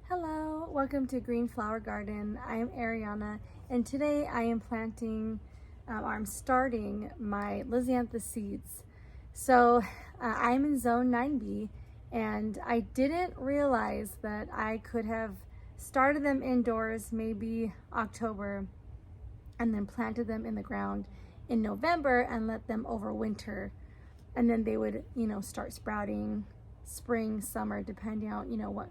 Hello, welcome to Green Flower Garden. I am Ariana, and today I am planting, I'm starting my Lisianthus seeds. So I'm in zone 9B, and I didn't realize that I could have started them indoors maybe October and then planted them in the ground in November and let them overwinter. And then they would, start sprouting spring, summer, depending on, what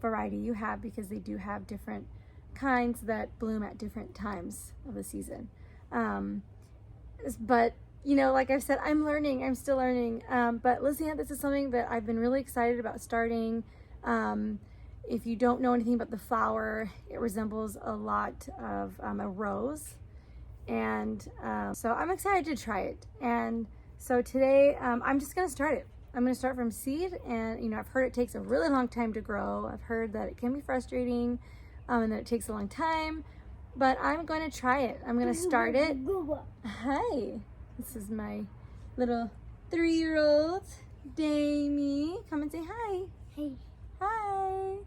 variety you have, because they do have different kinds that bloom at different times of the season. But like I've said, I'm still learning. But Lisianthus is something that I've been really excited about starting. If you don't know anything about the flower, it resembles a lot of a rose. And so I'm excited to try it. And so today I'm just gonna start it. I'm going to start from seed, and I've heard it takes a really long time to grow. I've heard that it can be frustrating and that it takes a long time, but I'm going to try it. I'm going to start it. Hi, this is my little 3-year-old Damie. Come and say hi. Hey. Hi.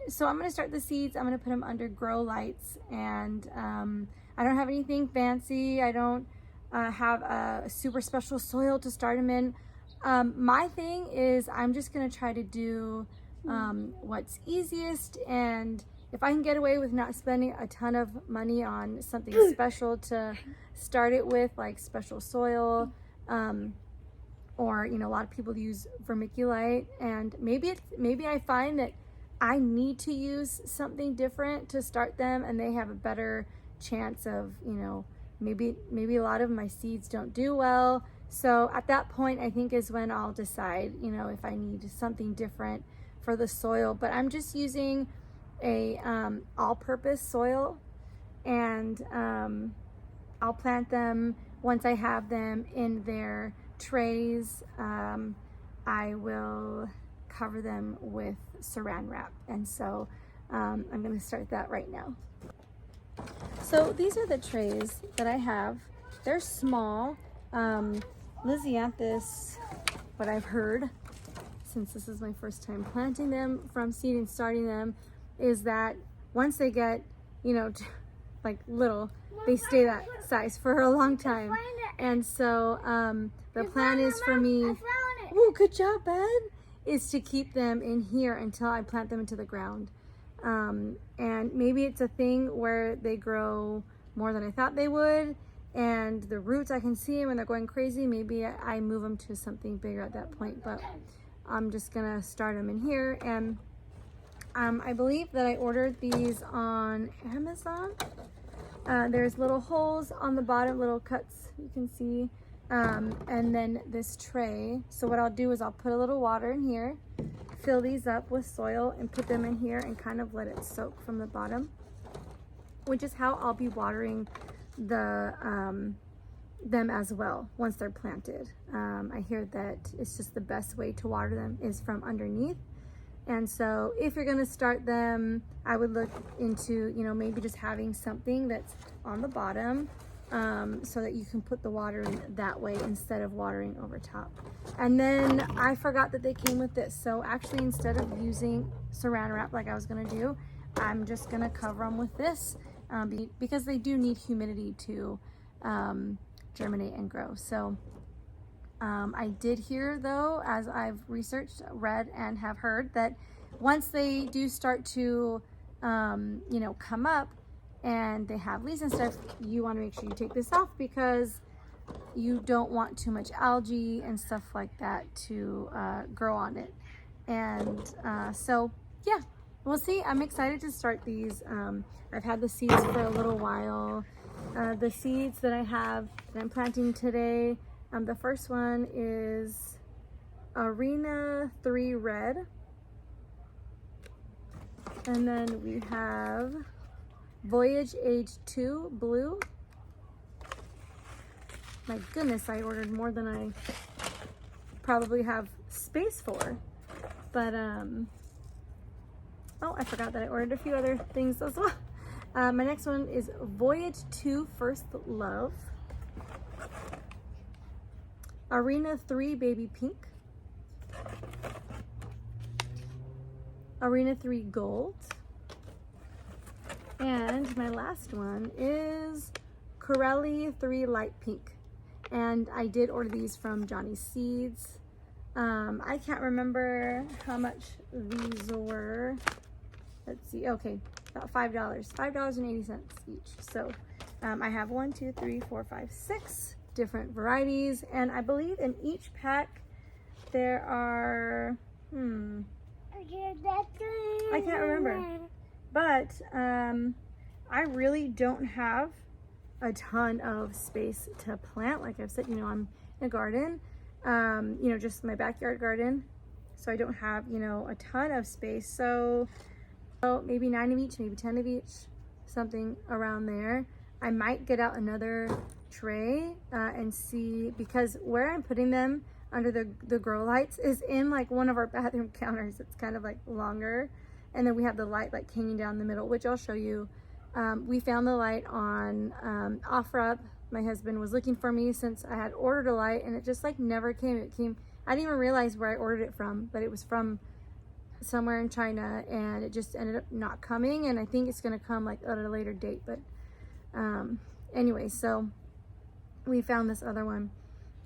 So I'm going to start the seeds. I'm going to put them under grow lights, and I don't have anything fancy. I don't have a super special soil to start them in. My thing is I'm just gonna try to do what's easiest, and if I can get away with not spending a ton of money on something special to start it with, like special soil, or a lot of people use vermiculite, and maybe I find that I need to use something different to start them, and they have a better chance of maybe a lot of my seeds don't do well. So at that point, I think is when I'll decide, if I need something different for the soil. But I'm just using a all-purpose soil, and I'll plant them once I have them in their trays. I will cover them with saran wrap, and so I'm going to start that right now. So these are the trays that I have. They're small. Lisianthus, what I've heard, since this is my first time planting them from seed and starting them, is that once they get, like little, they stay that size for a long time. And so the plan is for me, oh, good job, bud, is to keep them in here until I plant them into the ground. And maybe it's a thing where they grow more than I thought they would, and the roots, I can see them and they're going crazy. Maybe I move them to something bigger at that point, but I'm just gonna start them in here. And I believe that I ordered these on Amazon. There's little holes on the bottom, little cuts you can see, and then this tray. So what I'll do is I'll put a little water in here, fill these up with soil, and put them in here and kind of let it soak from the bottom, which is how I'll be watering them as well once they're planted. I hear that it's just the best way to water them is from underneath. And so if you're going to start them, I would look into maybe just having something that's on the bottom, so that you can put the water in that way instead of watering over top. And then I forgot that they came with this. So actually, instead of using saran wrap like I was gonna do, I'm just gonna cover them with this, because they do need humidity to germinate and grow. So I did hear, though, as I've researched, read, and have heard, that once they do start to come up, and they have leaves and stuff, you want to make sure you take this off, because you don't want too much algae and stuff like that to grow on it. And so yeah, we'll see. I'm excited to start these. I've had the seeds for a little while. The seeds that I have that I'm planting today, the first one is Arena 3 Red, and then we have Voyage Age 2 Blue. My goodness, I ordered more than I probably have space for. But, oh, I forgot that I ordered a few other things as well. My next one is Voyage 2 First Love. Arena 3 Baby Pink. Arena 3 Gold. And my last one is Corelli 3 Light Pink. And I did order these from Johnny's Seeds. I can't remember how much these were. Let's see. Okay, about $5. $5.80 each. So I have 1, 2, 3, 4, 5, 6 different varieties. And I believe in each pack there are, I can't remember. But I really don't have a ton of space to plant. Like I've said, you know, I'm in a garden, you know, just my backyard garden. So I don't have, you know, a ton of space. So maybe 9 of each, maybe 10 of each, something around there. I might get out another tray and see, because where I'm putting them under the grow lights is in like one of our bathroom counters. It's kind of like longer. And then we have the light like hanging down the middle, which I'll show you. We found the light on OfferUp. My husband was looking for me since I had ordered a light, and it just like never came. It came, I didn't even realize where I ordered it from, but it was from somewhere in China, and it just ended up not coming. And I think it's gonna come like at a later date. But anyway, so we found this other one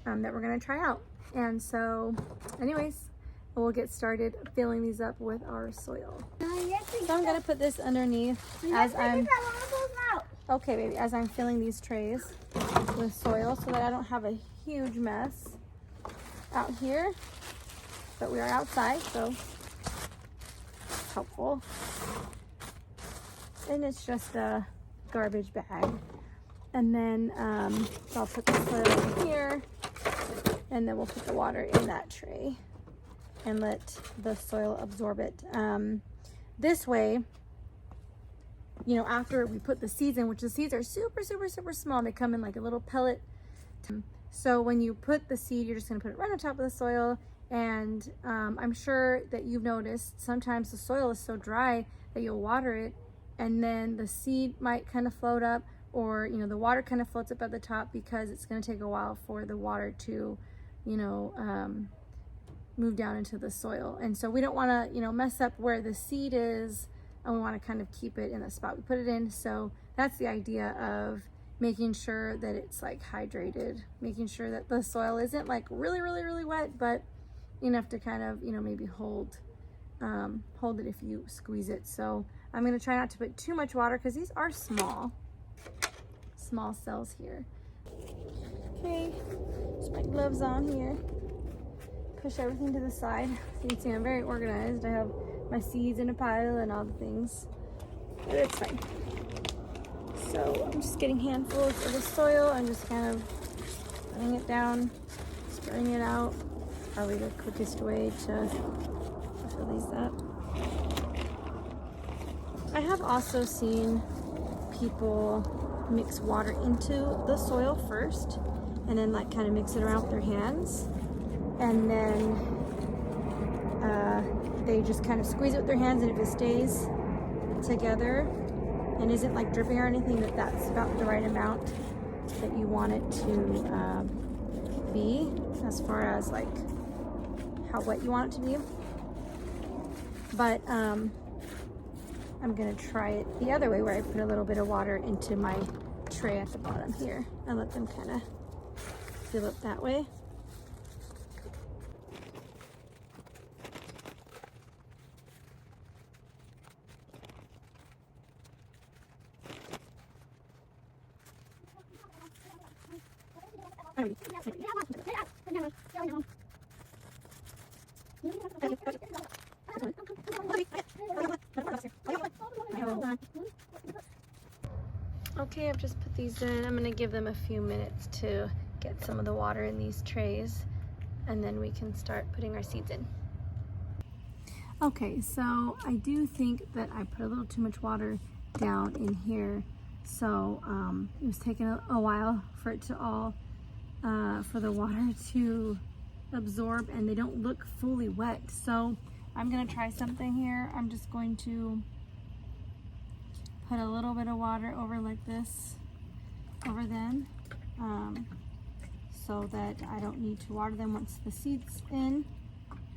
that we're gonna try out. And so anyways, we'll get started filling these up with our soil. So I'm gonna put this underneath as I'm, okay baby, as I'm filling these trays with soil so that I don't have a huge mess out here. But we are outside, so it's helpful. And it's just a garbage bag. And then so I'll put the soil in here, and then we'll put the water in that tray and let the soil absorb it. This way, you know, after we put the seeds in, which the seeds are super, super, super small, they come in like a little pellet. So when you put the seed, you're just gonna put it right on top of the soil. And I'm sure that you've noticed sometimes the soil is so dry that you'll water it, and then the seed might kind of float up, or, you know, the water kind of floats up at the top because it's gonna take a while for the water to, you know, move down into the soil. And so we don't want to, you know, mess up where the seed is, and we want to kind of keep it in the spot we put it in. So that's the idea of making sure that it's like hydrated, making sure that the soil isn't like really, really, really wet, but enough to kind of, you know, maybe hold it if you squeeze it. So I'm going to try not to put too much water because these are small cells here. Okay, just my gloves on here. Push everything to the side. So you can see I'm very organized. I have my seeds in a pile and all the things, but it's fine. So I'm just getting handfuls of the soil. I'm just kind of putting it down, stirring it out. Probably the quickest way to fill these up. I have also seen people mix water into the soil first, and then like kind of mix it around with their hands. And then they just kind of squeeze it with their hands, and if it stays together and isn't like dripping or anything, that's about the right amount that you want it to be, as far as like how wet you want it to be. But I'm gonna try it the other way, where I put a little bit of water into my tray at the bottom here and let them kind of fill up that way. Okay, I've just put these in. I'm going to give them a few minutes to get some of the water in these trays, and then we can start putting our seeds in. Okay, so I do think that I put a little too much water down in here, so it was taking a while for it to all, for the water to absorb, and they don't look fully wet. So I'm going to try something here. I'm just going to put a little bit of water over like this over them, so that I don't need to water them once the seed's in.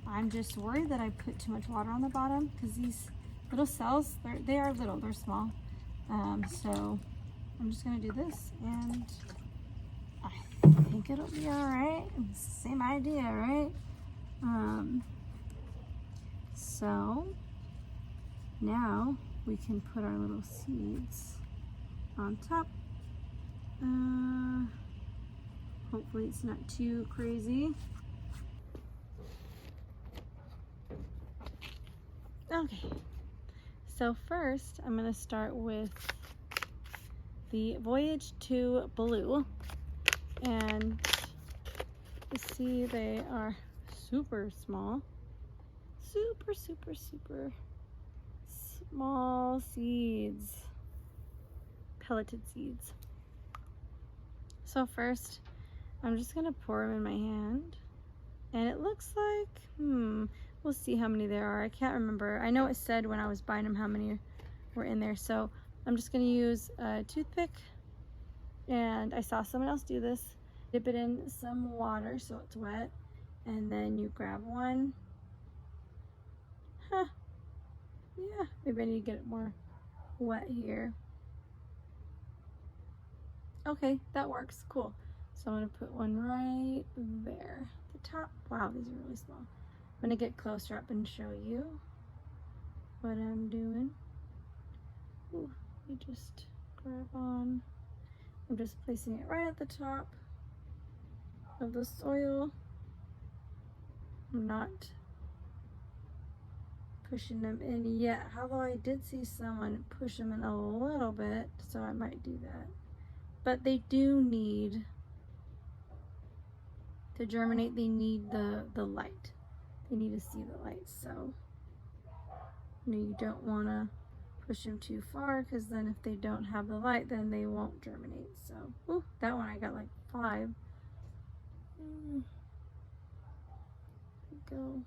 I'm just worried that I put too much water on the bottom because these little cells, they are little, they're small. So I'm just gonna do this and I think it'll be all right. Same idea, right? So now we can put our little seeds on top. Hopefully it's not too crazy. Okay, so first I'm gonna start with the Voyage to Blue, and you see they are super small, super small seeds, pelleted seeds. So first I'm just gonna pour them in my hand, and it looks like, we'll see how many there are. I can't remember. I know it said when I was buying them how many were in there, so I'm just gonna use a toothpick, and I saw someone else do this. Dip it in some water so it's wet, and then you grab one. Yeah, maybe I need to get it more wet here. Okay, that works, cool. So I'm gonna put one right there at the top. Wow, these are really small. I'm gonna get closer up and show you what I'm doing. Ooh, you just grab on. I'm just placing it right at the top of the soil. I'm not pushing them in yet, although I did see someone push them in a little bit, so I might do that. But they do need to germinate, they need the light. They need to see the light, so you don't want to push them too far, because then if they don't have the light, then they won't germinate. So, ooh, that one I got like 5. Go.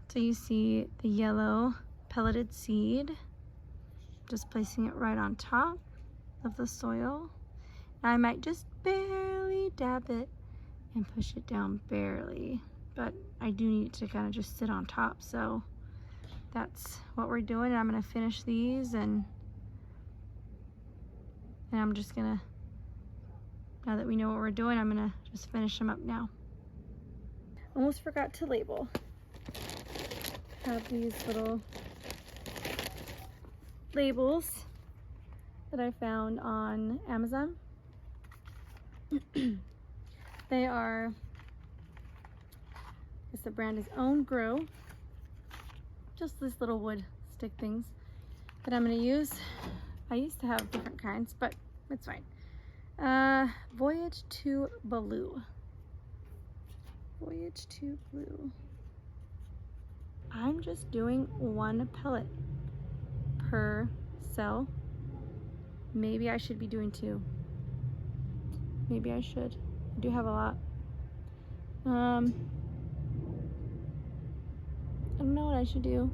So you see the yellow pelleted seed, just placing it right on top of the soil. I might just barely dab it and push it down barely, but I do need to kind of just sit on top, so that's what we're doing. And I'm gonna finish these, and I'm just gonna, now that we know what we're doing, I'm gonna just finish them up now. Almost forgot to label. Have these little labels that I found on Amazon. They are, I guess the brand is Own Grow. Just this little wood stick things that I'm gonna use. I used to have different kinds, but it's fine. Voyage to Blue. Voyage to Blue. I'm just doing 1 pellet per cell. Maybe I should be doing 2. Maybe I should. I do have a lot. I don't know what I should do.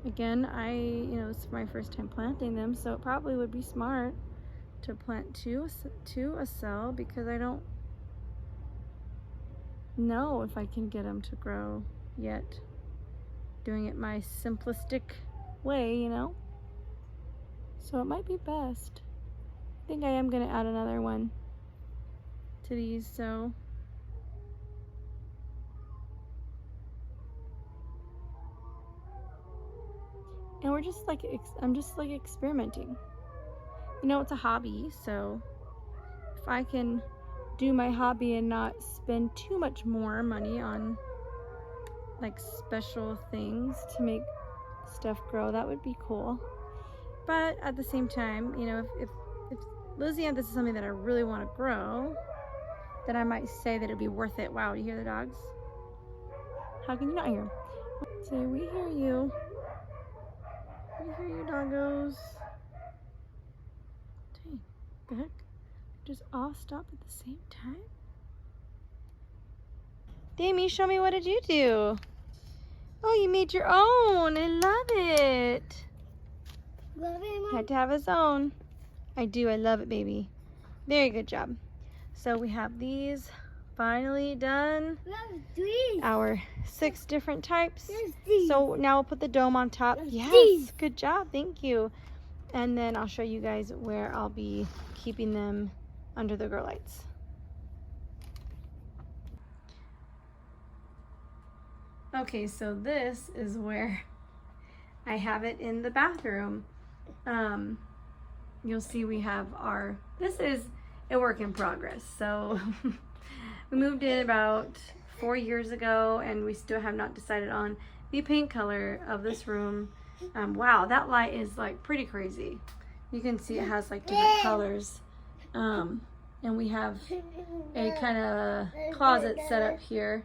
Again, it's my first time planting them, so it probably would be smart to plant 2 a cell, because I don't know if I can get them to grow yet. Doing it my simplistic way, So it might be best. I think I am gonna add another one to these, so. And we're just like, I'm just like experimenting. It's a hobby, so if I can do my hobby and not spend too much more money on like special things to make stuff grow, that would be cool. But at the same time, if Lisianthus is something that I really want to grow, then I might say that it'd be worth it. Wow, you hear the dogs? How can you not hear them? Say, we hear you. We hear you, doggos. Dang, the heck? Just all stop at the same time? Damie, show me, what did you do? Oh, you made your own. I love it. Love it, Mom? Had to have his own. I do. I love it, baby. Very good job. So we have these finally done. Love these. Our 6 different types. There's these. So now we'll put the dome on top. There's Yes, these. good job. Thank you. And then I'll show you guys where I'll be keeping them under the grow lights. Okay, so this is where I have it in the bathroom. You'll see we have this is a work in progress. So we moved in about 4 years ago and we still have not decided on the paint color of this room. Wow, that light is like pretty crazy. You can see it has like different colors. And we have a kind of closet set up here.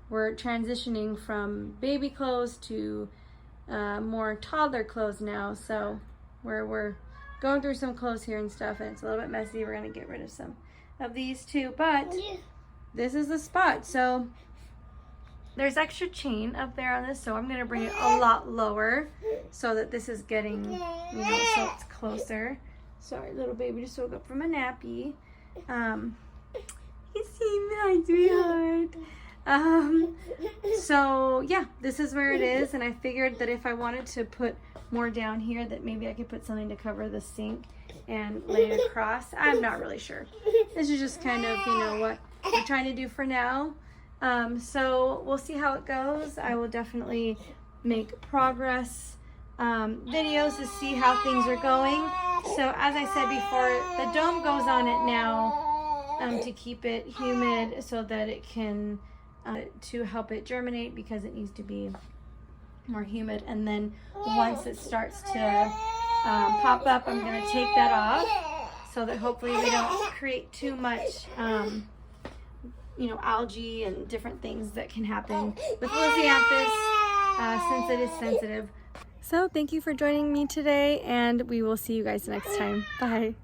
We're transitioning from baby clothes to more toddler clothes now. So we're going through some clothes here and stuff, and it's a little bit messy. We're gonna get rid of some of these too, but this is the spot. So there's extra chain up there on this, so I'm gonna bring it a lot lower so that this is getting, so it's closer. Sorry, little baby just woke up from a nappy. He's saying hi, sweetheart. So yeah, this is where it is, and I figured that if I wanted to put more down here, that maybe I could put something to cover the sink and lay it across. I'm not really sure. This is just kind of, what we're trying to do for now. So we'll see how it goes. I will definitely make progress videos to see how things are going. So as I said before, the dome goes on it now to keep it humid so that it can to help it germinate, because it needs to be more humid. And then once it starts to pop up, I'm going to take that off so that hopefully we don't create too much algae and different things that can happen with Lisianthus since it is sensitive. So thank you for joining me today, and we will see you guys next time. Bye.